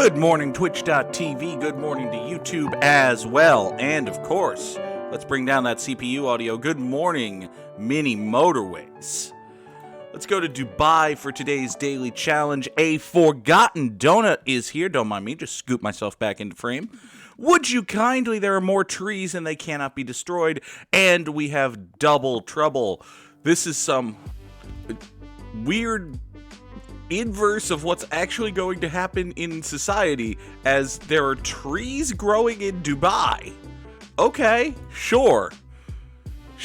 Good morning, Twitch.tv. Good morning to YouTube as well. And of course, let's bring down that CPU audio. Good morning, Mini Motorways. Let's go to Dubai for today's daily challenge. A forgotten donut is here. Don't mind me, just scoop myself back into frame. Would you kindly? There are more trees and they cannot be destroyed. And we have double trouble. This is some weird inverse of what's actually going to happen in society, as there are trees growing in Dubai. Okay, sure,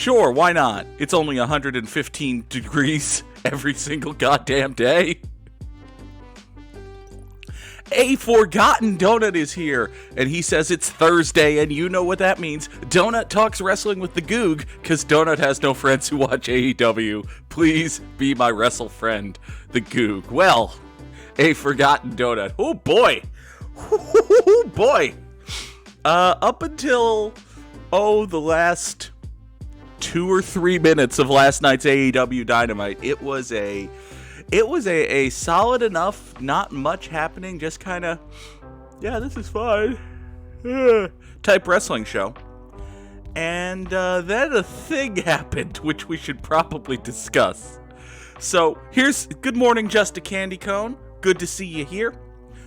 why not? It's only 115 degrees every single goddamn day. A forgotten donut is here, and he says it's Thursday, and you know what that means. Donut talks wrestling with the Goog, because Donut has no friends who watch AEW. Please be my wrestle friend, the Goog. Well, a forgotten donut. Oh boy. Oh boy. Up until, the last 2 or 3 minutes of last night's AEW Dynamite, it was a solid enough, not much happening, just kind of, yeah, this is fine, type wrestling show. And then a thing happened, which we should probably discuss. So here's, good morning, Just a Candy Cone. Good to see you here.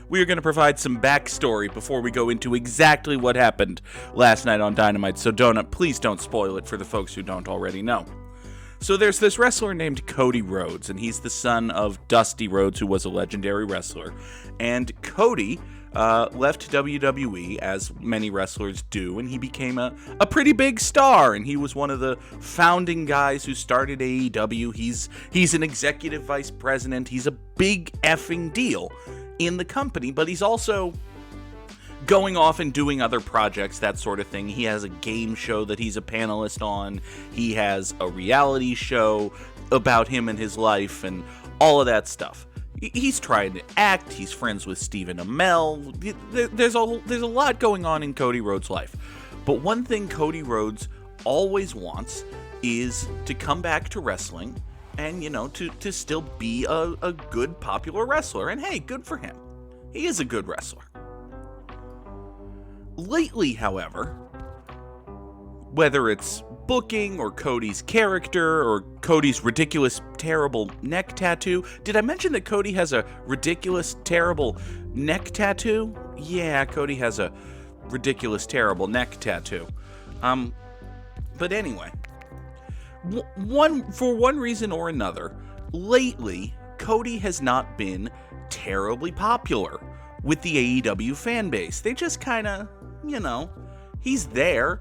We are going to provide some backstory before we go into exactly what happened last night on Dynamite. So Donut, please don't spoil it for the folks who don't already know. So there's this wrestler named Cody Rhodes, and he's the son of Dusty Rhodes, who was a legendary wrestler. And Cody left WWE, as many wrestlers do, and he became a pretty big star, and he was one of the founding guys who started AEW. He's an executive vice president. He's a big effing deal in the company, but he's also going off and doing other projects, that sort of thing. He has a game show that he's a panelist on. He has a reality show about him and his life and all of that stuff. He's trying to act. He's friends with Stephen Amell. There's a lot going on in Cody Rhodes' life. But one thing Cody Rhodes always wants is to come back to wrestling and, to still be a good, popular wrestler. And hey, good for him. He is a good wrestler. Lately, however, whether it's booking or Cody's character or Cody's ridiculous, terrible neck tattoo. Did I mention that Cody has a ridiculous, terrible neck tattoo? Yeah, Cody has a ridiculous, terrible neck tattoo. But anyway, for one reason or another, lately, Cody has not been terribly popular with the AEW fan base. They just kind of, he's there.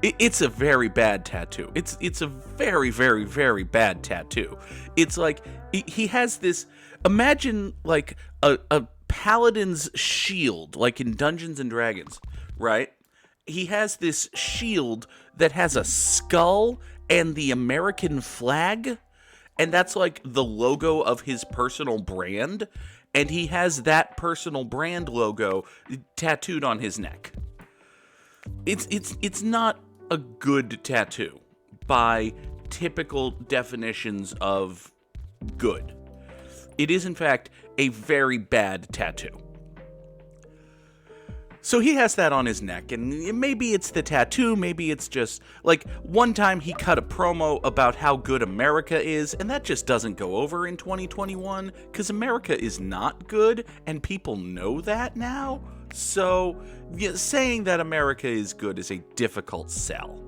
It's a very bad tattoo. It's a very, very, very bad tattoo. It's like, he has this, imagine like a paladin's shield, like in Dungeons and Dragons, right? He has this shield that has a skull and the American flag, and that's like the logo of his personal brand. And he has that personal brand logo tattooed on his neck. It's not a good tattoo by typical definitions of good. It is, in fact, a very bad tattoo. So he has that on his neck, and maybe it's the tattoo, maybe it's just, like, one time he cut a promo about how good America is, and that just doesn't go over in 2021, because America is not good, and people know that now. So, saying that America is good is a difficult sell.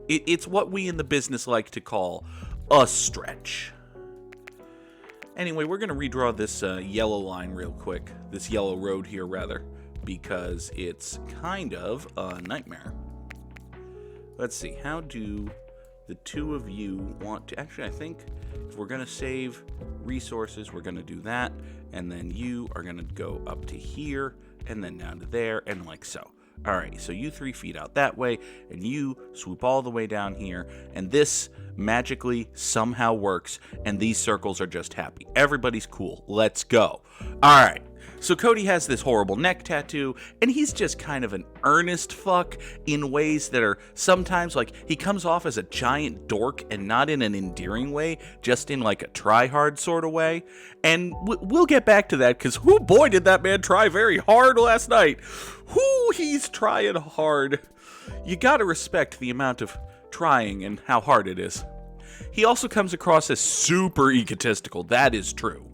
It's what we in the business like to call a stretch. Anyway, we're going to redraw this yellow line real quick, this yellow road here, rather, because it's kind of a nightmare. Let's see, how do the two of you want to... Actually, I think if we're going to save resources, we're going to do that, and then you are going to go up to here, and then down to there, and like so. Alright, so you 3 feet out that way, and you swoop all the way down here, and this magically somehow works, and these circles are just happy. Everybody's cool. Let's go. Alright, So Cody has this horrible neck tattoo, and he's just kind of an earnest fuck in ways that are sometimes like he comes off as a giant dork and not in an endearing way, just in like a try-hard sort of way. And we'll get back to that because whoo boy did that man try very hard last night. Whoo, he's trying hard. You gotta respect the amount of trying and how hard it is. He also comes across as super egotistical. That is true.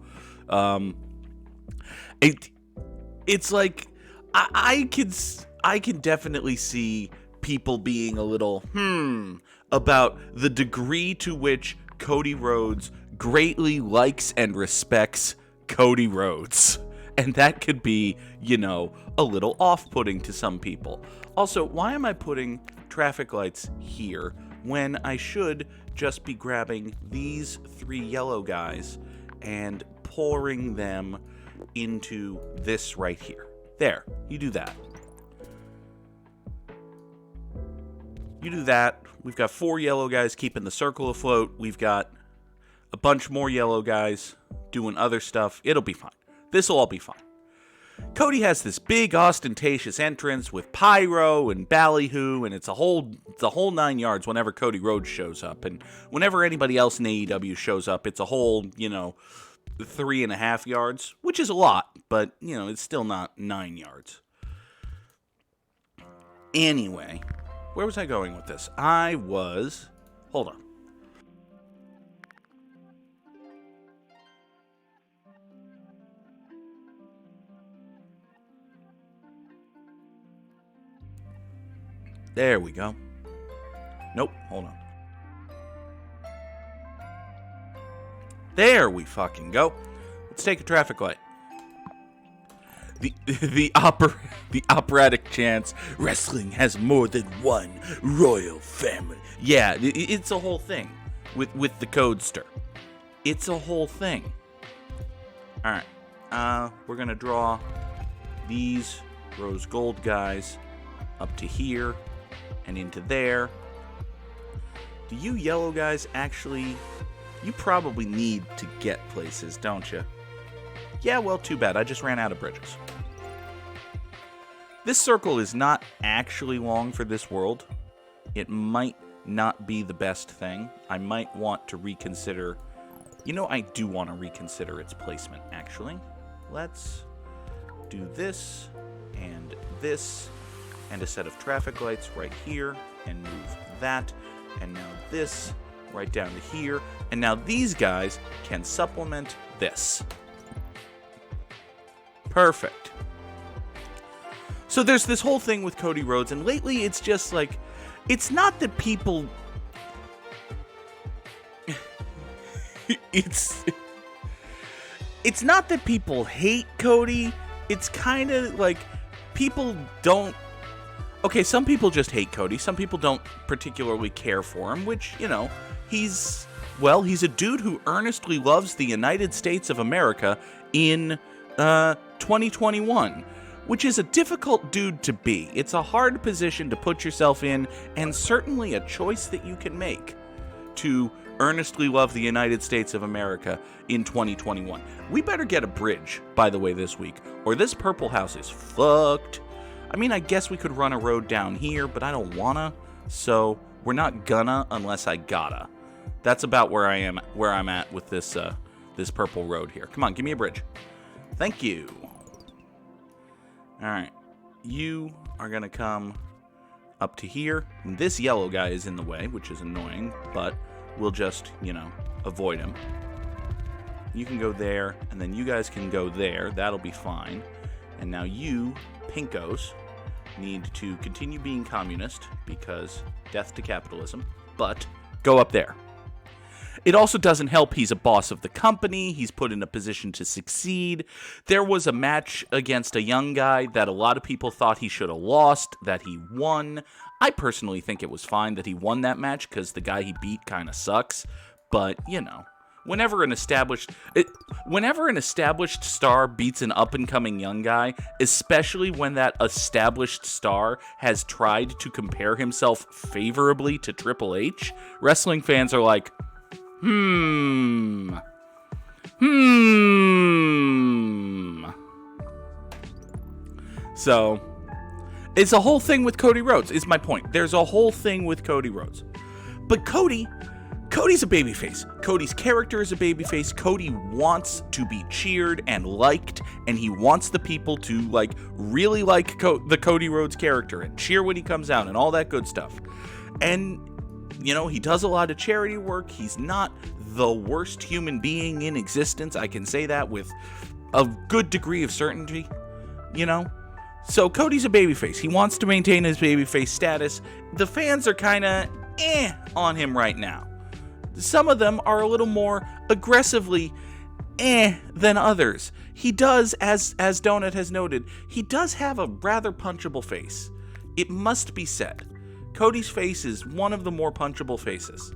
It's like I can definitely see people being a little about the degree to which Cody Rhodes greatly likes and respects Cody Rhodes. And that could be, a little off-putting to some people. Also, why am I putting traffic lights here when I should just be grabbing these 3 yellow guys and pouring them into this right here? There, you do that. You do that. We've got 4 yellow guys keeping the circle afloat. We've got a bunch more yellow guys doing other stuff. It'll be fine. This'll all be fine. Cody has this big ostentatious entrance with pyro and ballyhoo, and it's a whole 9 yards whenever Cody Rhodes shows up. And whenever anybody else in AEW shows up, it's a whole, 3.5 yards, which is a lot, but, it's still not 9 yards. Anyway, where was I going with this? Hold on. There we go. Nope, hold on. There we fucking go. Let's take a traffic light. The operatic chants, wrestling has more than one royal family. Yeah, it's a whole thing with the Codester. It's a whole thing. Alright, we're gonna draw these rose gold guys up to here and into there. Do you yellow guys actually... You probably need to get places, don't you? Yeah, well, too bad. I just ran out of bridges. This circle is not actually long for this world. It might not be the best thing. I might want to reconsider... I do want to reconsider its placement, actually. Let's do this, and a set of traffic lights right here, and move that, and now this right down to here, and now these guys can supplement this. Perfect. So there's this whole thing with Cody Rhodes, and lately it's just like, it's not that people... It's not that people hate Cody, it's kind of like people don't... Okay, some people just hate Cody. Some people don't particularly care for him, which, he's a dude who earnestly loves the United States of America in 2021, which is a difficult dude to be. It's a hard position to put yourself in, and certainly a choice that you can make to earnestly love the United States of America in 2021. We better get a bridge, by the way, this week, or this purple house is fucked. I mean, I guess we could run a road down here, but I don't wanna, so we're not gonna unless I gotta. That's about where I'm at with this purple road here. Come on, give me a bridge. Thank you. Alright. You are gonna come up to here. This yellow guy is in the way, which is annoying, but we'll just, avoid him. You can go there, and then you guys can go there. That'll be fine. And now you, pinkos, need to continue being communist, because death to capitalism, but go up there. It also doesn't help he's a boss of the company, he's put in a position to succeed. There was a match against a young guy that a lot of people thought he should have lost, that he won. I personally think it was fine that he won that match, because the guy he beat kind of sucks, but, Whenever an established star beats an up-and-coming young guy, especially when that established star has tried to compare himself favorably to Triple H, wrestling fans are like, So, it's a whole thing with Cody Rhodes, is my point. There's a whole thing with Cody Rhodes. But Cody's a babyface. Cody's character is a babyface. Cody wants to be cheered and liked, and he wants the people to, like, really like the Cody Rhodes character and cheer when he comes out and all that good stuff. And, you know, he does a lot of charity work. He's not the worst human being in existence. I can say that with a good degree of certainty, you know? So Cody's a babyface. He wants to maintain his babyface status. The fans are kind of on him right now. Some of them are a little more aggressively than others. He does, as Donut has noted, he does have a rather punchable face. It must be said. Cody's face is one of the more punchable faces.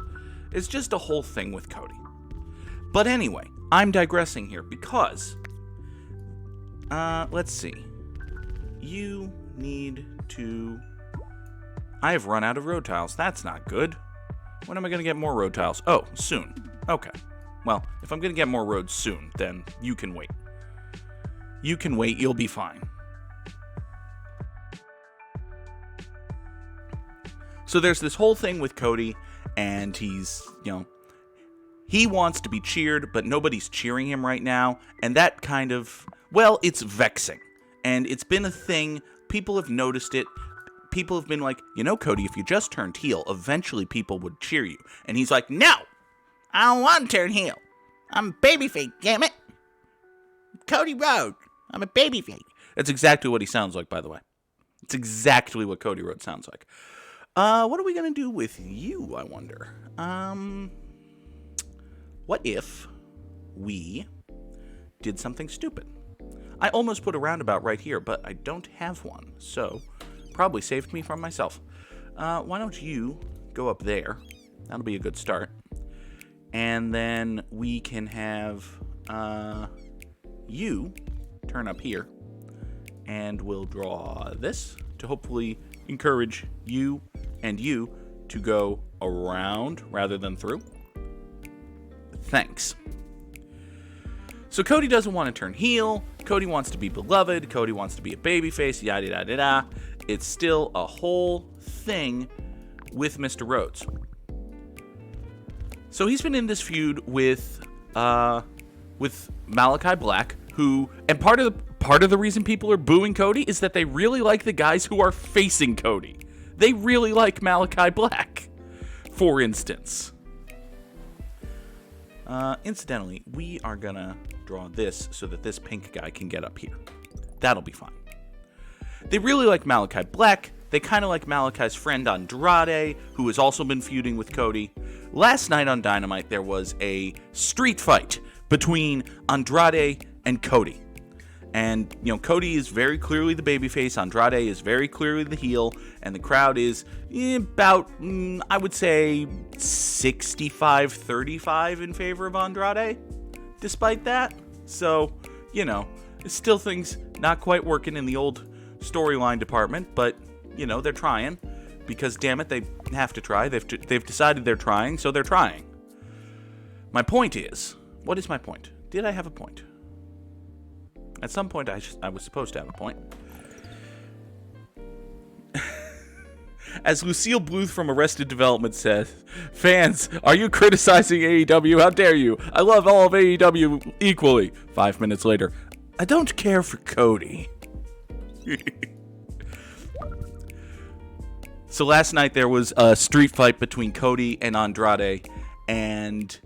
It's just a whole thing with Cody. But anyway, I'm digressing here because, let's see. You need to... I have run out of road tiles. That's not good. When am I going to get more road tiles? Oh, soon. Okay. Well, if I'm going to get more roads soon, then you can wait. You can wait. You'll be fine. So there's this whole thing with Cody, and he's, you know, he wants to be cheered, but nobody's cheering him right now. And that kind of, well, it's vexing. And it's been a thing. People have noticed it. People have been like, you know, Cody, if you just turned heel, eventually people would cheer you. And he's like, no, I don't want to turn heel. I'm a babyface, damn it. Cody Rhodes. I'm a babyface. That's exactly what he sounds like, by the way. It's exactly what Cody Rhodes sounds like. What are we going to do with you, I wonder? What if we did something stupid? I almost put a roundabout right here, but I don't have one, so probably saved me from myself. Why don't you go up there? That'll be a good start. And then we can have you turn up here, and we'll draw this to hopefully encourage you and you to go around rather than through. Thanks. So Cody doesn't want to turn heel. Cody wants to be beloved. Cody wants to be a babyface. Yada yada yada. It's still a whole thing with Mr. Rhodes. So he's been in this feud with Malachi Black, who, and part of the reason people are booing Cody is that they really like the guys who are facing Cody. They really like Malachi Black, for instance. Incidentally, we are gonna draw this so that this pink guy can get up here. That'll be fine. They really like Malachi Black. They kind of like Malachi's friend Andrade, who has also been feuding with Cody. Last night on Dynamite, there was a street fight between Andrade and Cody. And, you know, Cody is very clearly the babyface, Andrade is very clearly the heel, and the crowd is about, I would say, 65-35 in favor of Andrade, despite that. So, you know, it's still things not quite working in the old storyline department, but, you know, they're trying, because, damn it, they have to try. They've decided they're trying, so they're trying. My point is, what is my point? Did I have a point? At some point, I was supposed to have a point. As Lucille Bluth from Arrested Development says, fans, are you criticizing AEW? How dare you? I love all of AEW equally. 5 minutes later, I don't care for Cody. So last night there was a street fight between Cody and Andrade, and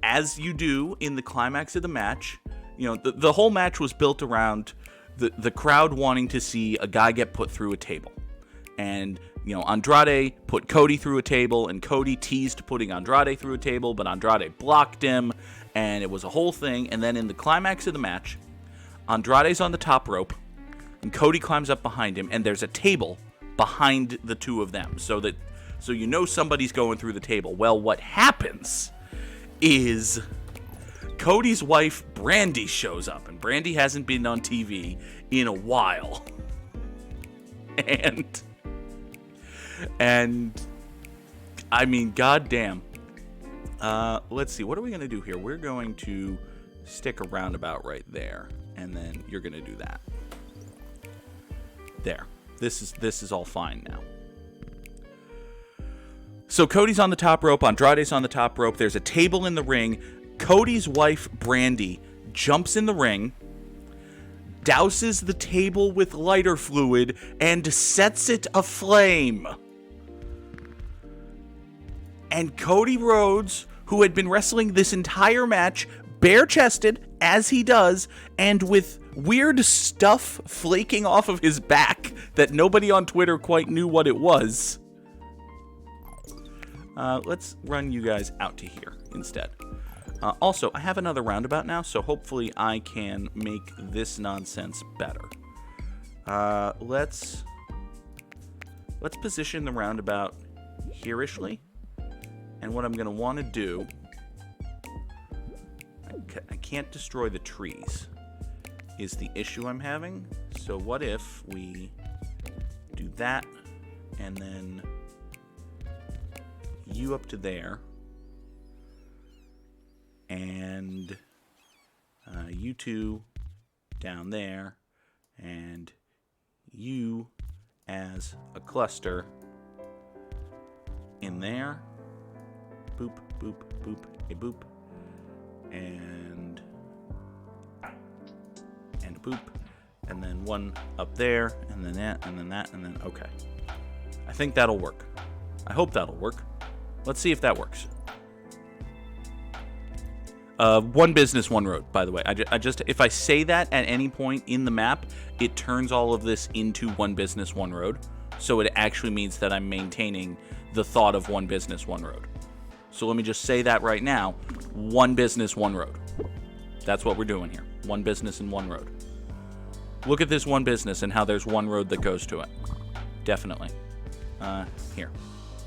as you do in the climax of the match, you know, the whole match was built around the crowd wanting to see a guy get put through a table. And, you know, Andrade put Cody through a table, and Cody teased putting Andrade through a table, but Andrade blocked him, and it was a whole thing. And then in the climax of the match, Andrade's on the top rope, and Cody climbs up behind him, and there's a table behind the two of them, so you know somebody's going through the table. Well, what happens is Cody's wife, Brandy, shows up, and Brandy hasn't been on TV in a while. And I mean, goddamn. Let's see, what are we going to do here? We're going to stick a roundabout right there, and then you're going to do that. There. This is all fine now. So Cody's on the top rope. Andrade's on the top rope. There's a table in the ring. Cody's wife, Brandy, jumps in the ring, douses the table with lighter fluid, and sets it aflame. And Cody Rhodes, who had been wrestling this entire match bare-chested, as he does, and with weird stuff flaking off of his back that nobody on Twitter quite knew what it was. Let's run you guys out to here instead. Also, I have another roundabout now, so hopefully I can make this nonsense better. Let's position the roundabout here-ishly. And what I'm going to want to do... I can't destroy the trees, is the issue I'm having. So what if we do that, and then you up to there, and you two down there, and you as a cluster in there. Boop, boop, boop, a boop. And boop, and then one up there, and then that, and then that, and then okay. I think that'll work. I hope that'll work. Let's see if that works. One business, one road, by the way. I just if I say that at any point in the map, it turns all of this into one business, one road. So it actually means that I'm maintaining the thought of one business, one road. So let me just say that right now. One business, one road. That's what we're doing here. One business and one road. Look at this one business and how there's one road that goes to it. Definitely. Here.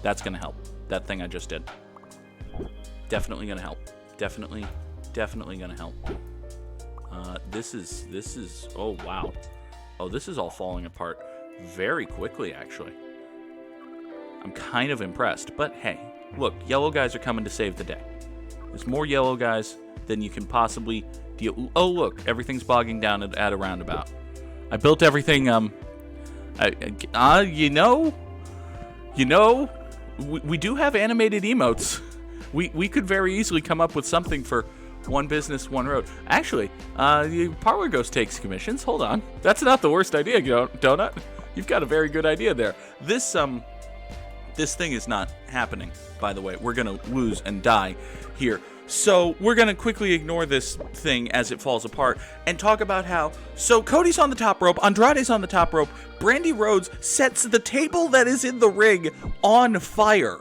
That's going to help. That thing I just did. Definitely going to help. Definitely going to help. This is, oh wow. Oh, this is all falling apart very quickly, actually. I'm kind of impressed, but hey, look, yellow guys are coming to save the day. There's more yellow guys than you can possibly deal. Oh, look, everything's bogging down at a roundabout. I built everything, we do have animated emotes. We could very easily come up with something for one business, one road. Actually, Parlor Ghost takes commissions. Hold on. That's not the worst idea, Donut. You've got a very good idea there. This thing is not happening, by the way. We're going to lose and die here. So we're going to quickly ignore this thing as it falls apart and talk about how, so Cody's on the top rope, Andrade's on the top rope, Brandy Rhodes sets the table that is in the ring on fire.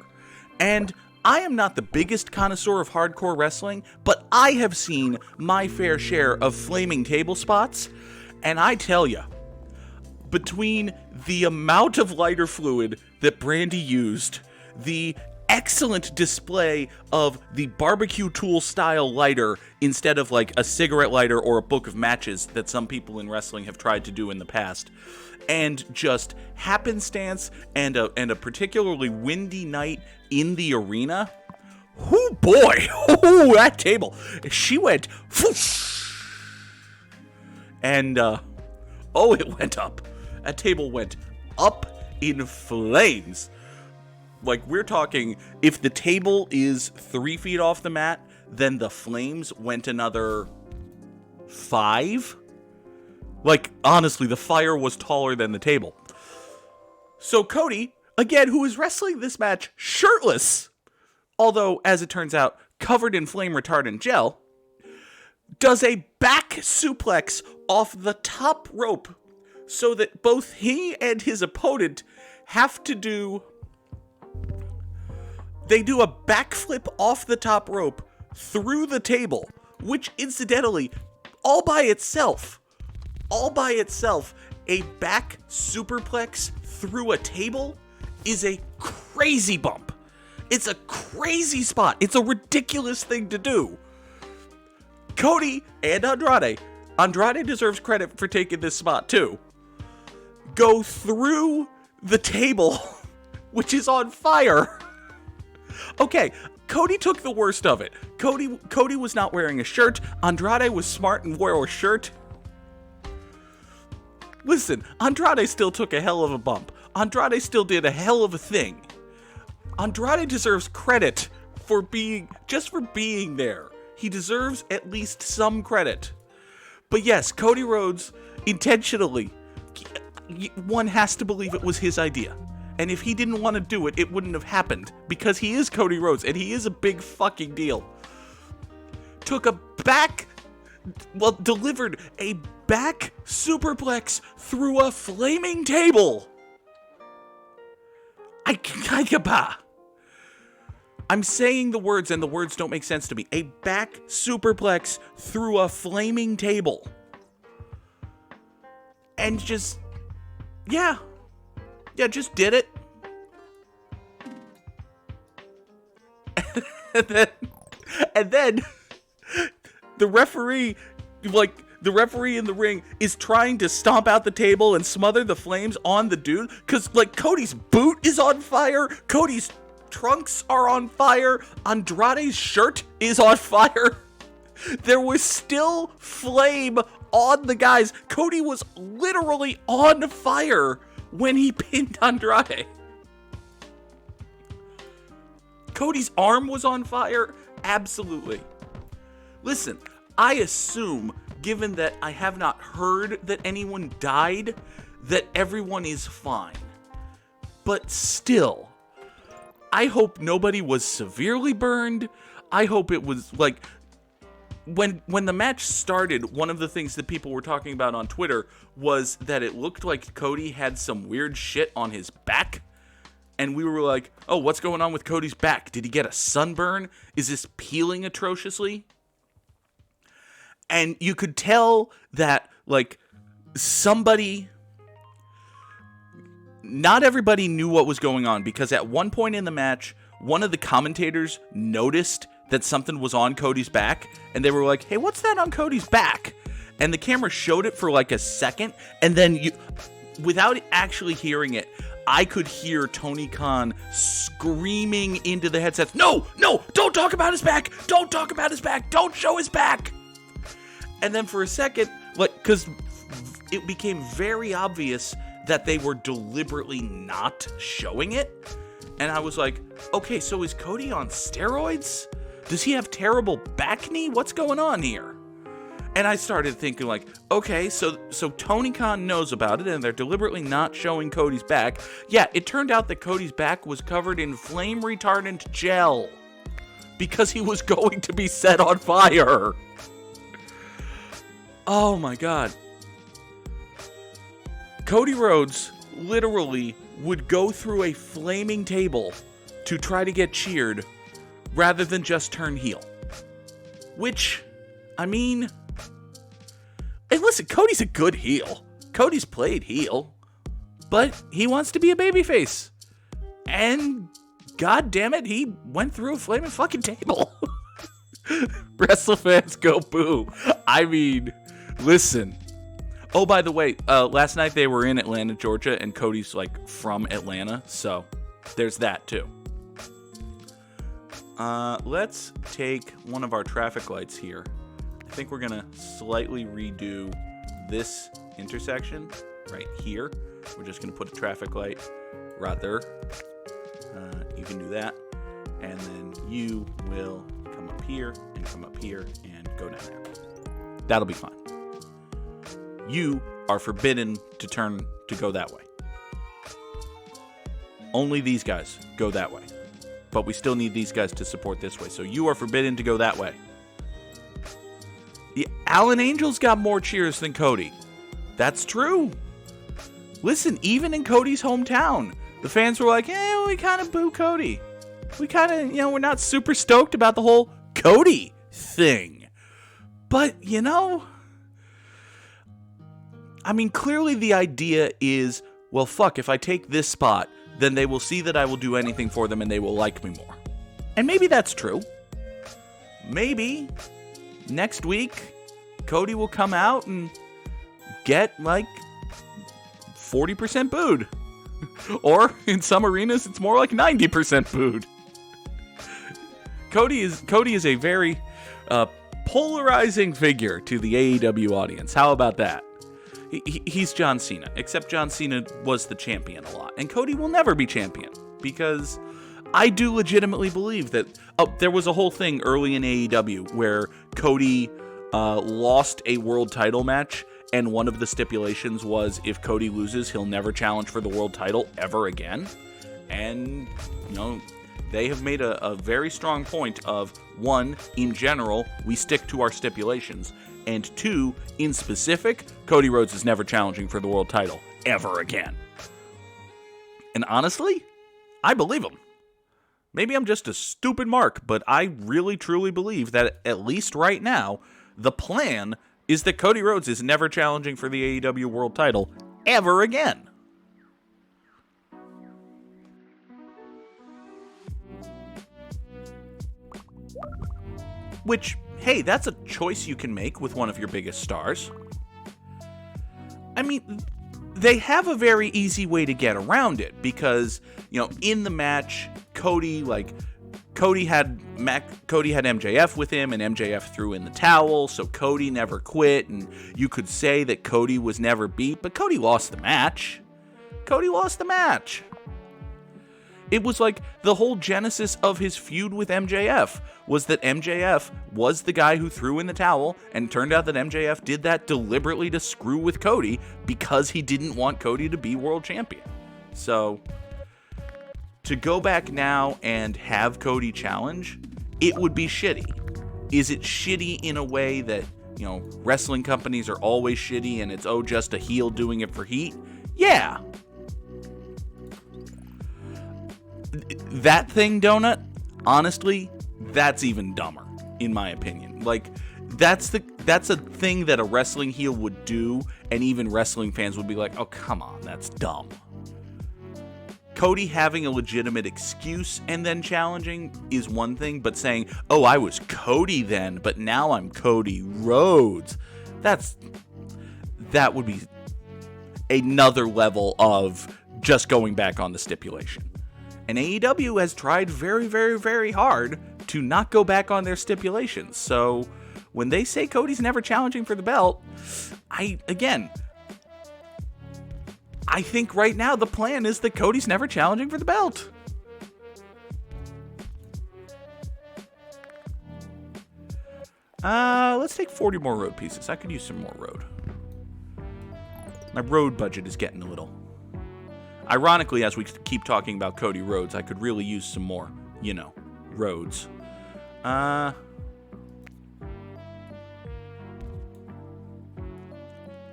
And I am not the biggest connoisseur of hardcore wrestling, but I have seen my fair share of flaming table spots. And I tell you, between the amount of lighter fluid that Brandy used, the excellent display of the barbecue tool style lighter instead of like a cigarette lighter or a book of matches that some people in wrestling have tried to do in the past, and just happenstance and a particularly windy night in the arena. Oh boy, oh, that table, she went whoosh, and oh, it went up. That table went up in flames. Like, we're talking, if the table is 3 feet off the mat, then the flames went another 5. Like, honestly, the fire was taller than the table. So Cody, again, who is wrestling this match shirtless, although, as it turns out, covered in flame retardant gel, does a back suplex off the top rope so that both he and his opponent have to do... They do a backflip off the top rope through the table, which incidentally, all by itself, a back superplex through a table is a crazy bump. It's a crazy spot. It's a ridiculous thing to do. Cody and Andrade deserves credit for taking this spot too, go through the table, which is on fire. Okay, Cody took the worst of it. Cody was not wearing a shirt. Andrade was smart and wore a shirt. Listen, Andrade still took a hell of a bump. Andrade still did a hell of a thing. Andrade deserves credit for being there. He deserves at least some credit. But yes, Cody Rhodes intentionally, one has to believe it was his idea. And if he didn't want to do it, it wouldn't have happened. Because he is Cody Rhodes, and he is a big fucking deal. Delivered a back superplex through a flaming table. I'm saying the words, and the words don't make sense to me. A back superplex through a flaming table. And just, just did it. and then the referee in the ring is trying to stomp out the table and smother the flames on the dude, because Cody's boot is on fire, Cody's trunks are on fire, Andrade's shirt is on fire. There was still flame on the guys. Cody was literally on fire when he pinned Andrade. Cody's arm was on fire? Absolutely. Listen, I assume, given that I have not heard that anyone died, that everyone is fine. But still, I hope nobody was severely burned. I hope it was when the match started, one of the things that people were talking about on Twitter was that it looked like Cody had some weird shit on his back. And we were like, oh, what's going on with Cody's back? Did he get a sunburn? Is this peeling atrociously? And you could tell that, not everybody knew what was going on, because at one point in the match, one of the commentators noticed that something was on Cody's back, and they were like, hey, what's that on Cody's back? And the camera showed it for a second, and then without actually hearing it, I could hear Tony Khan screaming into the headsets, no, don't talk about his back, don't talk about his back, don't show his back. And then for a second, because it became very obvious that they were deliberately not showing it. And I was like, okay, so is Cody on steroids? Does he have terrible back knee? What's going on here? And I started thinking okay, so Tony Khan knows about it and they're deliberately not showing Cody's back. Yeah, it turned out that Cody's back was covered in flame retardant gel because he was going to be set on fire. Oh my God. Cody Rhodes literally would go through a flaming table to try to get cheered rather than just turn heel. Which, and listen, Cody's a good heel. Cody's played heel. But he wants to be a babyface. And, god damn it, he went through a flaming fucking table. WrestleFans go boo. Listen. Oh, by the way, last night they were in Atlanta, Georgia, and Cody's from Atlanta, so there's that too. Let's take one of our traffic lights here. I think we're gonna slightly redo this intersection right here. We're just gonna put a traffic light right there. You can do that, and then you will come up here and go down there. That'll be fine. You are forbidden to go that way. Only these guys go that way. But we still need these guys to support this way. So you are forbidden to go that way. The Allen Angels got more cheers than Cody. That's true. Listen, even in Cody's hometown, the fans were like, we kind of boo Cody. We kind of, we're not super stoked about the whole Cody thing. But, clearly the idea is, well, fuck, if I take this spot, then they will see that I will do anything for them and they will like me more. And maybe that's true. Maybe next week, Cody will come out and get 40% booed. Or in some arenas, it's more like 90% booed. Cody is a very polarizing figure to the AEW audience. How about that? He's John Cena, except John Cena was the champion a lot. And Cody will never be champion, because I do legitimately believe that there was a whole thing early in AEW where Cody lost a world title match, and one of the stipulations was if Cody loses, he'll never challenge for the world title ever again. And, they have made a very strong point of, one, in general, we stick to our stipulations, and two, in specific, Cody Rhodes is never challenging for the world title ever again. And honestly, I believe him. Maybe I'm just a stupid mark, but I really truly believe that at least right now, the plan is that Cody Rhodes is never challenging for the AEW world title ever again. Which, hey, that's a choice you can make with one of your biggest stars. I mean, they have a very easy way to get around it because, in the match, Cody had MJF with him, and MJF threw in the towel, so Cody never quit, and you could say that Cody was never beat, but Cody lost the match. It was like the whole genesis of his feud with MJF was that MJF was the guy who threw in the towel, and turned out that MJF did that deliberately to screw with Cody because he didn't want Cody to be world champion. So, to go back now and have Cody challenge, it would be shitty. Is it shitty in a way that, wrestling companies are always shitty and it's, just a heel doing it for heat? Yeah. That thing, Donut, honestly, that's even dumber, in my opinion. Like, that's a thing that a wrestling heel would do, and even wrestling fans would be like, oh, come on, that's dumb. Cody having a legitimate excuse and then challenging is one thing, but saying, oh, I was Cody then, but now I'm Cody Rhodes, that would be another level of just going back on the stipulation. And AEW has tried very, very, very hard to not go back on their stipulations. So when they say Cody's never challenging for the belt, I think right now the plan is that Cody's never challenging for the belt. Let's take 40 more road pieces. I could use some more road. My road budget is getting a little. Ironically, as we keep talking about Cody Rhodes, I could really use some more, roads.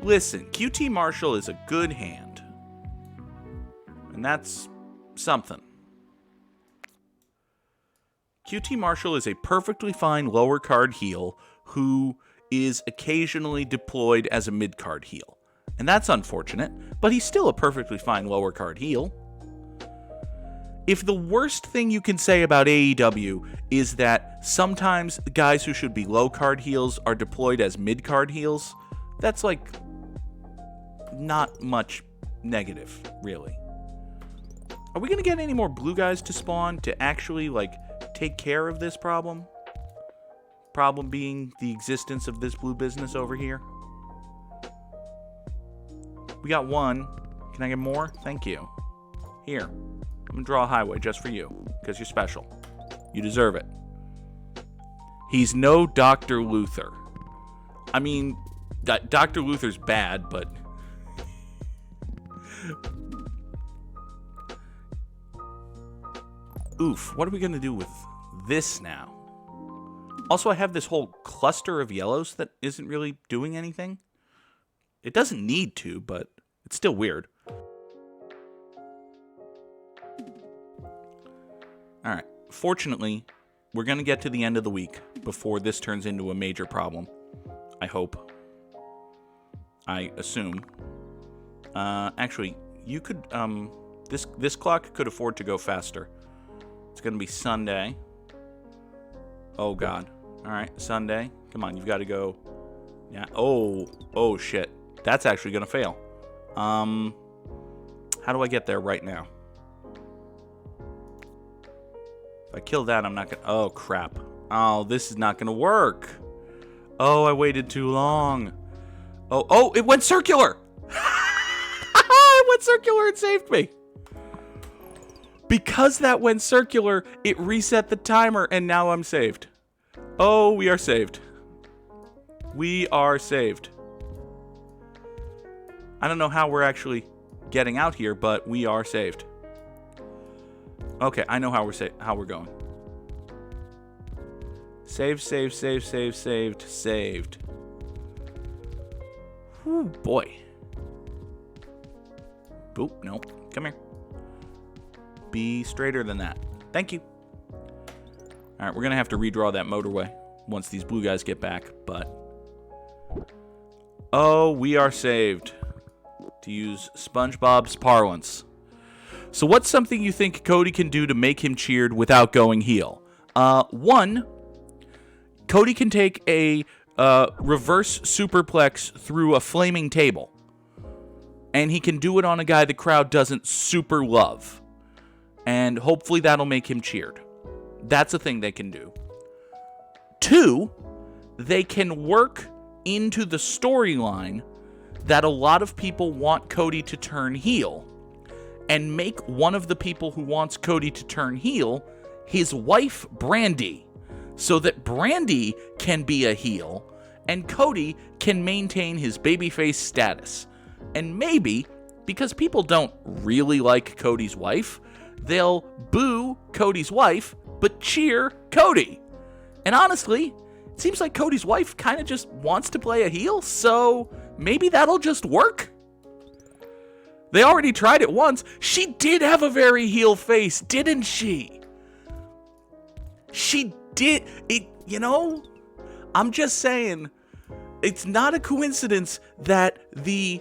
Listen, QT Marshall is a good hand. And that's something. QT Marshall is a perfectly fine lower card heel who is occasionally deployed as a mid card heel. And that's unfortunate, but he's still a perfectly fine lower card heel. If the worst thing you can say about AEW is that sometimes guys who should be low card heels are deployed as mid card heels, that's not much negative, really. Are we going to get any more blue guys to spawn to actually, take care of this problem? Problem being the existence of this blue business over here. We got one. Can I get more? Thank you. Here. I'm going to draw a highway just for you, because you're special. You deserve it. He's no Dr. Luther. I mean, Dr. Luther's bad, but... Oof, what are we going to do with this now? Also, I have this whole cluster of yellows that isn't really doing anything. It doesn't need to, but it's still weird. Alright, fortunately, we're going to get to the end of the week before this turns into a major problem. I hope. I assume. Actually, you could, this clock could afford to go faster. It's going to be Sunday. Oh, God. Alright, Sunday. Come on, you've got to go. Yeah. Oh, shit. That's actually going to fail. How do I get there right now? If I kill that, I'm not going to... Oh, crap. Oh, this is not going to work. Oh, I waited too long. Oh, it went circular. went circular and saved me. Because that went circular, it reset the timer, and now I'm saved. Oh, we are saved. We are saved. I don't know how we're actually getting out here, but we are saved. Okay, I know how we're going. Saved. Whew, boy. Boop, no. Come here. Be straighter than that. Thank you. Alright, we're going to have to redraw that motorway once these blue guys get back, but... Oh, we are saved. To use SpongeBob's parlance. So what's something you think Cody can do to make him cheered without going heel? One, Cody can take a reverse superplex through a flaming table. And he can do it on a guy the crowd doesn't super love. And hopefully that'll make him cheered. That's a thing they can do. Two, they can work into the storyline that a lot of people want Cody to turn heel, and make one of the people who wants Cody to turn heel his wife, Brandy, so that Brandy can be a heel, and Cody can maintain his babyface status. And maybe, because people don't really like Cody's wife, they'll boo Cody's wife, but cheer Cody. And honestly, it seems like Cody's wife kind of just wants to play a heel, so maybe that'll just work. They already tried it once. She did have a very heel face, didn't she? She did. I'm just saying, it's not a coincidence that the,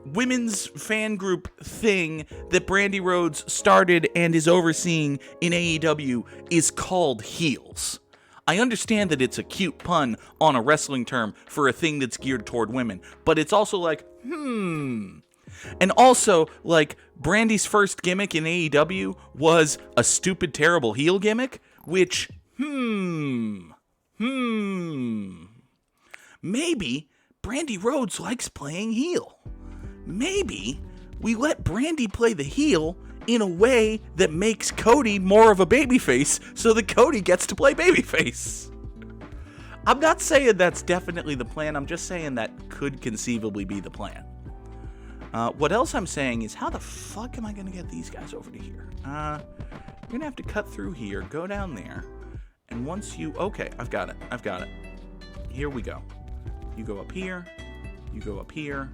women's fan group thing that Brandy Rhodes started and is overseeing in AEW is called heels. I understand that it's a cute pun on a wrestling term for a thing that's geared toward women, but it's also like, And also, like, Brandy's first gimmick in AEW was a stupid, terrible heel gimmick, which, maybe Brandy Rhodes likes playing heel. Maybe we let Brandy play the heel in a way that makes Cody more of a babyface so that Cody gets to play babyface. I'm not saying that's definitely the plan. I'm just saying that could conceivably be the plan. What else I'm saying is, how the fuck am I going to get these guys over to here? You're going to have to cut through here, go down there, and once you... Okay, I've got it. Here we go. You go up here. You go up here.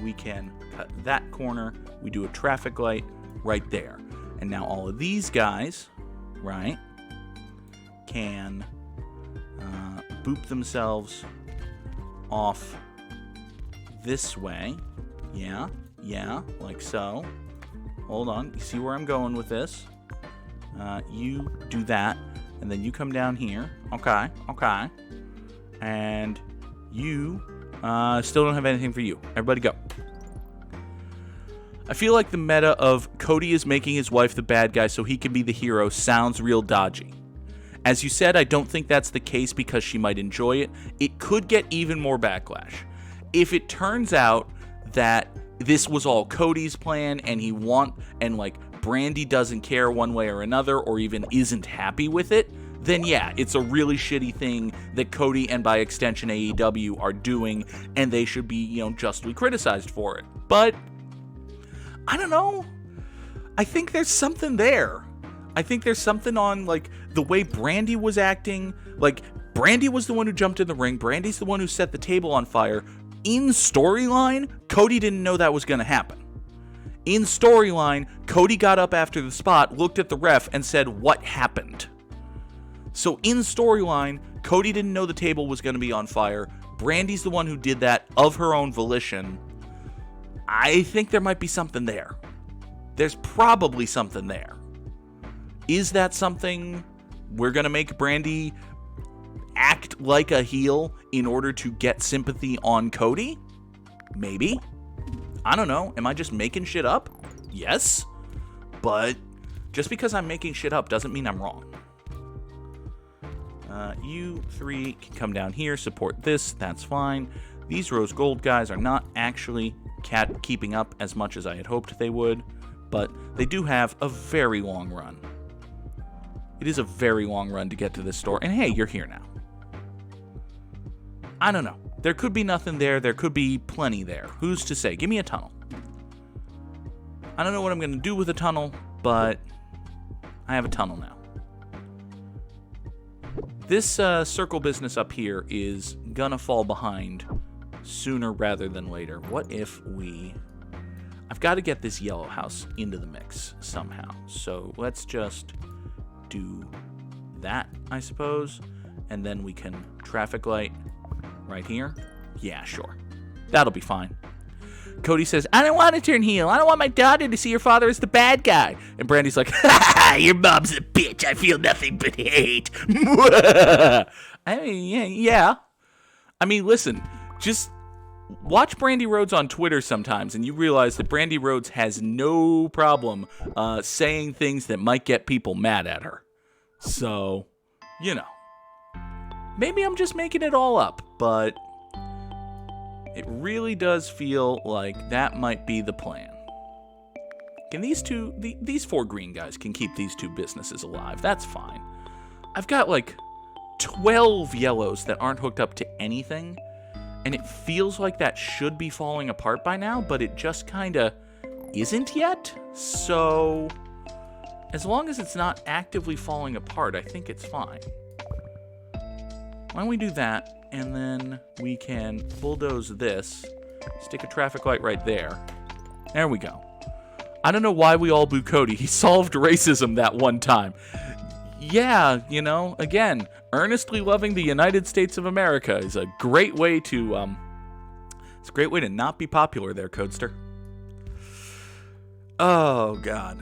We can cut that corner. We do a traffic light right there. And now all of these guys, right, can boop themselves off this way. Yeah, like so. Hold on. You see where I'm going with this? You do that, and then you come down here. Okay. And you still don't have anything for you. Everybody go. I feel like the meta of Cody is making his wife the bad guy so he can be the hero sounds real dodgy. As you said, I don't think that's the case because she might enjoy it. It could get even more backlash. If it turns out that this was all Cody's plan and Brandy doesn't care one way or another or even isn't happy with it, then yeah, it's a really shitty thing that Cody and by extension AEW are doing, and they should be, justly criticized for it. But I don't know. I think there's something there. I think there's something on, the way Brandy was acting. Brandy was the one who jumped in the ring. Brandy's the one who set the table on fire. In storyline, Cody didn't know that was going to happen. In storyline, Cody got up after the spot, looked at the ref, and said, "What happened?" So in storyline, Cody didn't know the table was going to be on fire. Brandy's the one who did that of her own volition. I think there might be something there. There's probably something there. Is that something we're going to make Brandy act like a heel in order to get sympathy on Cody? Maybe. I don't know. Am I just making shit up? Yes. But just because I'm making shit up doesn't mean I'm wrong. You three can come down here, support this. That's fine. These rose gold guys are not actually keeping up as much as I had hoped they would, but they do have a very long run. It is a very long run to get to this store, and hey, you're here now. I don't know. There could be nothing there. There could be plenty there. Who's to say? Give me a tunnel. I don't know what I'm going to do with a tunnel, but I have a tunnel now. This circle business up here is gonna fall behind sooner rather than later. What if we... I've got to get this yellow house into the mix somehow. So let's just do that, I suppose. And then we can traffic light right here. Yeah, sure. That'll be fine. Cody says, I don't want to turn heel. I don't want my daughter to see her father as the bad guy. And Brandy's like, ha ha ha, your mom's a bitch. I feel nothing but hate. I mean, yeah. I mean, listen, just watch Brandy Rhodes on Twitter sometimes, and you realize that Brandy Rhodes has no problem saying things that might get people mad at her. So, you know. Maybe I'm just making it all up, but it really does feel like that might be the plan. Can these 4 green guys can keep these 2 businesses alive. That's fine. I've got like 12 yellows that aren't hooked up to anything, and it feels like that should be falling apart by now, but it just kind of isn't yet. So as long as it's not actively falling apart, I think it's fine. Why don't we do that, and then we can bulldoze this, stick a traffic light right there. There we go. I don't know why we all boo Cody. He solved racism that one time. Yeah, you know, again, earnestly loving the United States of America is a great way to, it's a great way to not be popular there, Codester. Oh, God.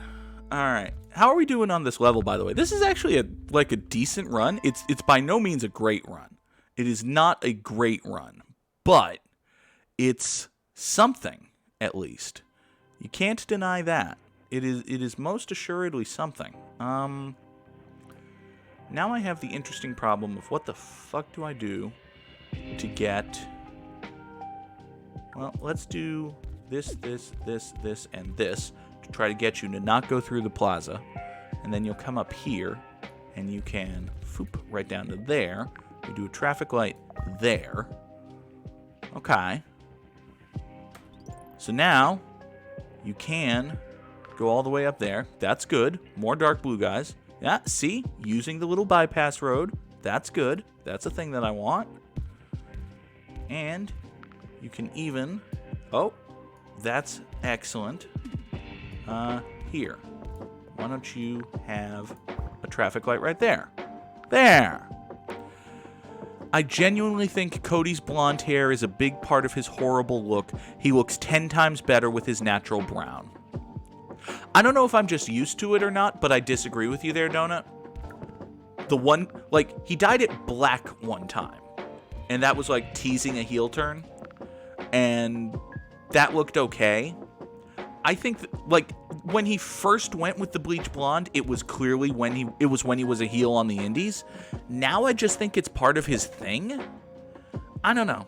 All right. How are we doing on this level, by the way? This is actually a decent run. It's by no means a great run. It is not a great run, but it's something, at least. You can't deny that. It is most assuredly something. Now I have the interesting problem of what the fuck do I do to get... Well, let's do this, and this to try to get you to not go through the plaza. And then you'll come up here, and you can right down to there. You do a traffic light there. Okay. So now you can go all the way up there. That's good. More dark blue guys. Yeah, see? Using the little bypass road. That's good. That's a thing that I want. And you can even... Oh, that's excellent. Here. Why don't you have a traffic light right there? There! I genuinely think Cody's blonde hair is a big part of his horrible look. He looks 10 times better with his natural brown. I don't know if I'm just used to it or not, but I disagree with you there, Donut. The one, he dyed it black one time, and that was, teasing a heel turn, and that looked okay. I think, when he first went with the bleach blonde, it was clearly when he was a heel on the indies. Now I just think it's part of his thing. I don't know.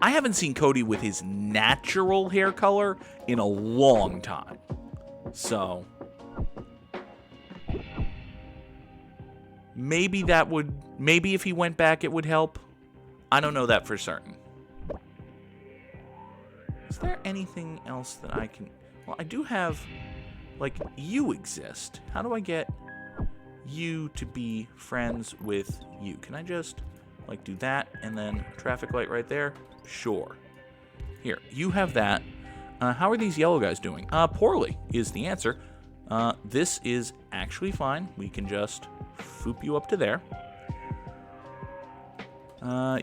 I haven't seen Cody with his natural hair color in a long time. So maybe if he went back it would help. I don't know that for certain. Is there anything else that I can... Well, I do have... you exist. How do I get you to be friends with you? Can I just, do that and then traffic light right there? Sure. Here, you have that. How are these yellow guys doing? Poorly is the answer. This is actually fine. We can just foop you up to there.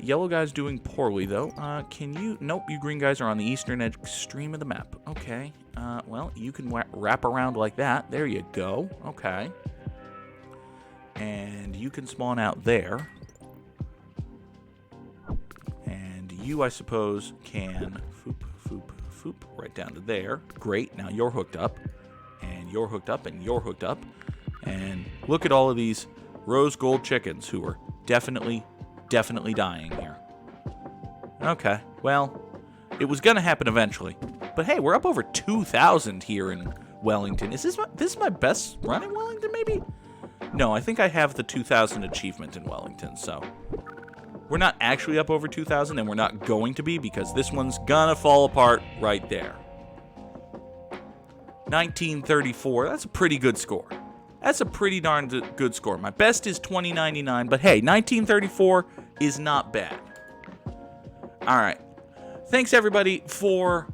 Yellow guy's doing poorly, though. Can you... Nope, you green guys are on the eastern extreme of the map. Okay. Well, you can wrap around like that. There you go. Okay. And you can spawn out there. And you, I suppose, can foop, foop, foop right down to there. Great. Now you're hooked up. And you're hooked up, and you're hooked up. And look at all of these rose gold chickens who are definitely dying here. Okay, well, It was going to happen eventually. But hey, we're up over 2,000 here in Wellington. Is this my best run in Wellington, maybe? No, I think I have the 2,000 achievement in Wellington, so we're not actually up over 2,000, and we're not going to be because this one's gonna fall apart right there. 1934, that's a pretty good score. That's a pretty darn good score. My best is 2099, but hey, 1934 is not bad. All right. Thanks, everybody, for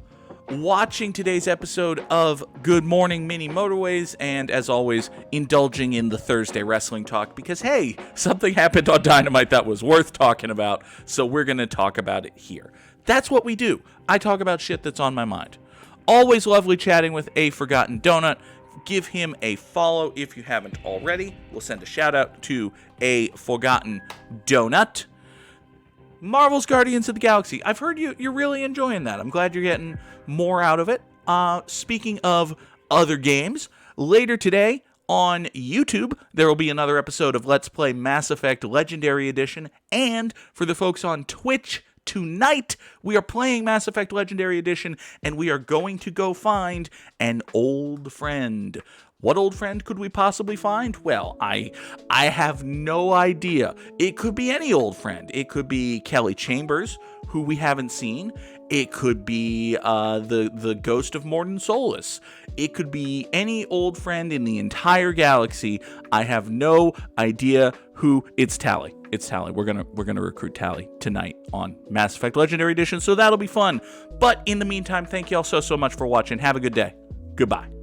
watching today's episode of Good Morning Mini Motorways, and as always, indulging in the Thursday wrestling talk because, hey, something happened on Dynamite that was worth talking about, so we're going to talk about it here. That's what we do. I talk about shit that's on my mind. Always lovely chatting with A Forgotten Donut. Give him a follow if you haven't already. We'll send a shout out to A Forgotten Donut. Marvel's Guardians of the Galaxy. I've heard you're really enjoying that. I'm glad you're getting more out of it. Speaking of other games, later today on YouTube, there will be another episode of Let's Play Mass Effect Legendary Edition. And for the folks on Twitch, tonight we are playing Mass Effect Legendary Edition, and we are going to go find an old friend. What old friend could we possibly find? Well, I have no idea. It could be any old friend. It could be Kelly Chambers, who we haven't seen. It could be the ghost of Morden Solus. It could be any old friend in the entire galaxy. I have no idea who. It's Tally. It's Tally. We're gonna recruit Tally tonight on Mass Effect Legendary Edition, so that'll be fun. But in the meantime, thank you all so much for watching. Have a good day. Goodbye.